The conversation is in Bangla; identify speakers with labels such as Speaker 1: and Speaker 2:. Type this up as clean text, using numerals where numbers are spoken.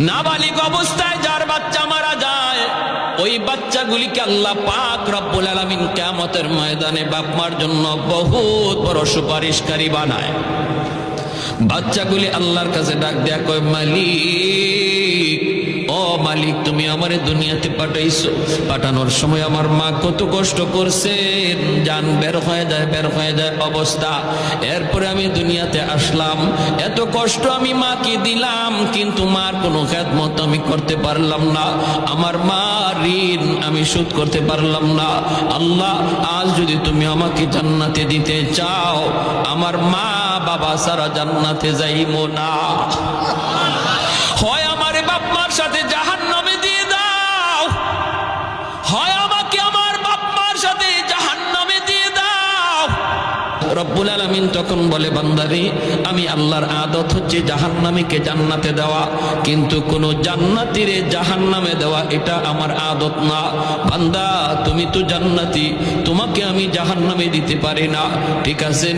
Speaker 1: নাবালিগ অবস্থায় যার বাচ্চা মারা যায়, ওই বাচ্চাগুলিকে আল্লাহ পাক রব্বুল আলামিন কিয়ামতের ময়দানে বাপ মার জন্য বহুত বড় সুপারিশকারী বানায়। বাচ্চাগুলি আল্লাহর কাছে ডাক দেয়া কয়, মালিক, ও মালিক, তুমি আমারে দুনিয়াতে পাঠাইছো, পাঠানোর সময় আমার মা কত কষ্ট করছেন, জান বের হয়ে যায় অবস্থা। এরপরে আমি দুনিয়াতে আসলাম, এত কষ্ট আমি মাকে দিলাম, কিন্তু মার কোনো খেদমত আমি করতে পারলাম না, আমার মা ঋণ আমি শোধ করতে পারলাম না। আল্লাহ, আজ যদি তুমি আমাকে জান্নাতে দিতে চাও, আমার মা বাবা সারা জান্নাতে যাইবো না, হয় আমারে বাপ মার সাথে জাহান্নামে দিয়ে দাও, হয় আমাকে আমার বাপ মার সাথে জাহান্নামে দিয়ে দাও। রব্বুল আলামিন তখন বলে, বান্দারে, আমি আল্লাহর আদত হচ্ছে জাহান্নামীকে জান্নাতে দেওয়া, কিন্তু কোন জান্নাতীরে জাহান্নামে দেওয়া এটা আমার আদত না। বান্দা, তুমি তো জান্নাতি, তোমাকে আমি জাহান্নামে দিতে পারি না, ঠিক আছে?